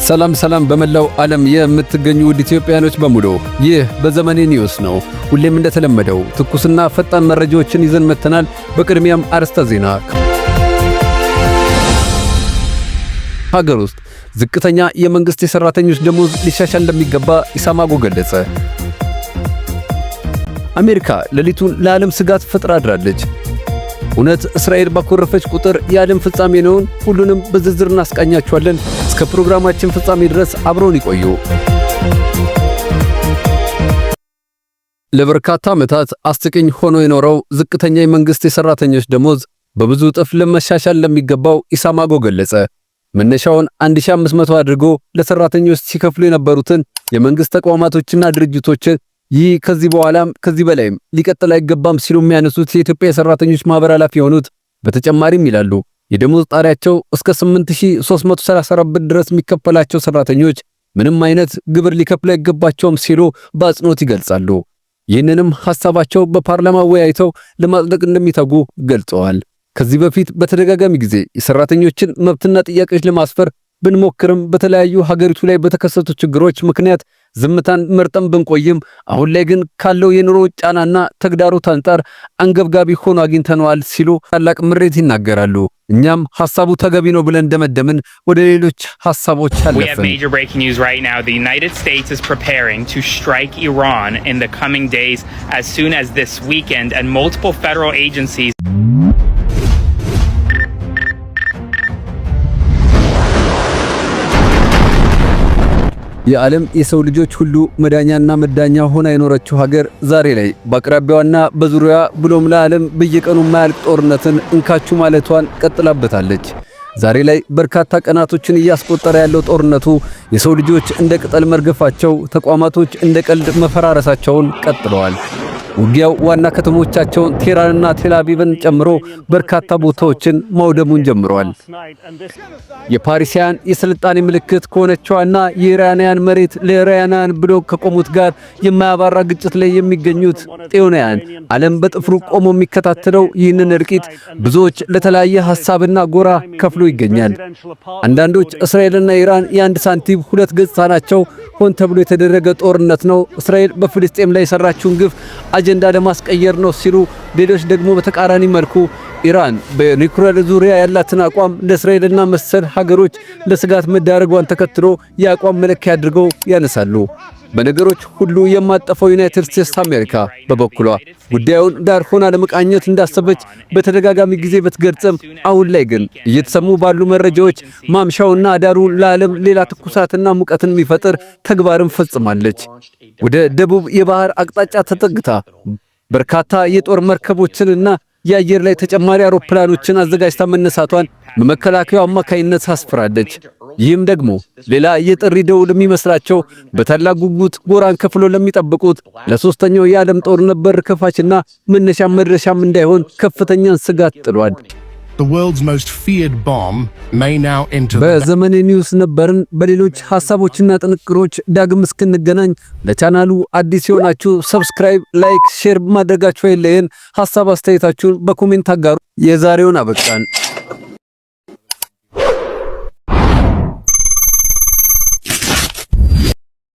ሰላም ሰላም በመላው ዓለም የምትገኙ ውድ ኢትዮጵያኖች በሙሉ ይህ በዘመኔ ኒውስ ነው። ሁሌም እንደተለመደው ትኩስና ፈጣን መረጃዎችን ይዘን መተናል። በቅድሚያም አርዕስተ ዜና። ሀገር ውስጥ ዝቅተኛ የመንግስት የሰራተኞች ደሞዝ ሊሻሻል እንደሚገባ ኢሳማጎ ገለጸ። አሜሪካ ሌሊቱን ለዓለም ስጋት ፈጥራ አድራለች። እውነት እስራኤል ባኮረፈች ቁጥር የዓለም ፍጻሜ ነውን? ሁሉንም በዝርዝር እናስቃኛችኋለን። እስከ ፕሮግራማችን ፍጻሜ ድረስ አብረውን ይቆዩ። ለበርካታ ዓመታት አስቂኝ ሆኖ የኖረው ዝቅተኛ የመንግስት የሰራተኞች ደሞዝ በብዙ እጥፍ ለመሻሻል እንደሚገባው ኢሳማጎ ገለጸ። መነሻውን 1500 አድርጎ ለሰራተኞች ሲከፍሉ የነበሩትን የመንግስት ተቋማቶችና ድርጅቶችን ይህ ከዚህ በኋላም ከዚህ በላይም ሊቀጥል አይገባም ሲሉ የሚያነሱት የኢትዮጵያ የሰራተኞች ማህበር ኃላፊ የሆኑት በተጨማሪም ይላሉ የደሞዝ ጣሪያቸው እስከ 8334 ብር ድረስ የሚከፈላቸው ሰራተኞች ምንም አይነት ግብር ሊከፍሉ አይገባቸውም ሲሉ በአጽንኦት ይገልጻሉ። ይህንንም ሐሳባቸው በፓርላማ ወያይተው ለማጽደቅ እንደሚተጉ ገልጸዋል። ከዚህ በፊት በተደጋጋሚ ጊዜ የሰራተኞችን መብትና ጥያቄዎች ለማስፈር ብንሞክርም በተለያዩ ሀገሪቱ ላይ በተከሰቱ ችግሮች ምክንያት ዝምታን መርጠን ብንቆይም አሁን ላይ ግን ካለው የኑሮ ጫናና ተግዳሮት አንጻር አንገብጋቢ ሆኖ አግኝተነዋል ሲሉ ታላቅ ምሬት ይናገራሉ። እኛም ሐሳቡ ተገቢ ነው ብለን እንደመደምን ወደ ሌሎች ሐሳቦች አለፈን። We have major breaking news right now. The United States is preparing to strike Iran in the coming days as soon as this weekend, and multiple federal agencies የዓለም የሰው ልጆች ሁሉ መዳኛና መዳኛ ሆና የኖረችው ሀገር ዛሬ ላይ በአቅራቢያዋና በዙሪያዋ ብሎም ለዓለም በየቀኑ ማያልቅ ጦርነትን እንካቹ ማለቷን ቀጥላበታለች። ዛሬ ላይ በርካታ ቀናቶችን እያስቆጠረ ያለው ጦርነቱ የሰው ልጆች እንደ ቅጠል መርገፋቸው፣ ተቋማቶች እንደ ቀልድ መፈራረሳቸውን ቀጥለዋል። ውጊያው ዋና ከተሞቻቸውን ቴህራንና ቴልአቪቭን ጨምሮ በርካታ ቦታዎችን ማውደሙን ጀምሯል። የፓሪሲያን የስልጣኔ ምልክት ከሆነችውና የኢራናውያን መሬት ለኢራናውያን ብሎ ከቆሙት ጋር የማያባራ ግጭት ላይ የሚገኙት ጤዮናውያን ዓለም በጥፍሩ ቆሞ የሚከታተለው ይህንን እልቂት ብዙዎች ለተለያየ ሐሳብና ጎራ ከፍሎ ይገኛል። አንዳንዶች እስራኤልና ኢራን የአንድ ሳንቲም ሁለት ገጽታ ናቸው፣ ሆን ተብሎ የተደረገ ጦርነት ነው፣ እስራኤል በፍልስጤም ላይ የሰራችውን ግፍ አጀንዳ ለማስቀየር ነው ሲሉ፣ ሌሎች ደግሞ በተቃራኒ መልኩ ኢራን በኒውክሌር ዙሪያ ያላትን አቋም ለእስራኤልና መሰል ሀገሮች ለስጋት መዳረጓን ተከትሎ የአቋም መለኪያ አድርገው ያነሳሉ። በነገሮች ሁሉ የማጠፈው ዩናይትድ ስቴትስ አሜሪካ በበኩሏ ጉዳዩን ዳር ሆና ለመቃኘት እንዳሰበች በተደጋጋሚ ጊዜ ብትገልጽም አሁን ላይ ግን እየተሰሙ ባሉ መረጃዎች ማምሻውና አዳሩ ለዓለም ሌላ ትኩሳትና ሙቀትን የሚፈጥር ተግባርን ፈጽማለች። ወደ ደቡብ የባህር አቅጣጫ ተጠግታ በርካታ የጦር መርከቦችንና የአየር ላይ ተጨማሪ አውሮፕላኖችን አዘጋጅታ መነሳቷን በመከላከያው አማካይነት አስፍራለች። ይህም ደግሞ ሌላ የጥሪ ደውል የሚመስላቸው በታላቅ ጉጉት ጎራን ከፍሎ ለሚጠብቁት ለሶስተኛው የዓለም ጦርነት በር ከፋችና መነሻም መድረሻም እንዳይሆን ከፍተኛን ስጋት ጥሏል። በዘመኔ ኒውስ ነበርን። በሌሎች ሐሳቦችና ጥንቅሮች ዳግም እስክንገናኝ ለቻናሉ አዲስ የሆናችሁ ሰብስክራይብ፣ ላይክ፣ ሼር ማድረጋችሁ አይለየን። ሐሳብ አስተያየታችሁን በኮሜንት አጋሩ። የዛሬውን አበቃን።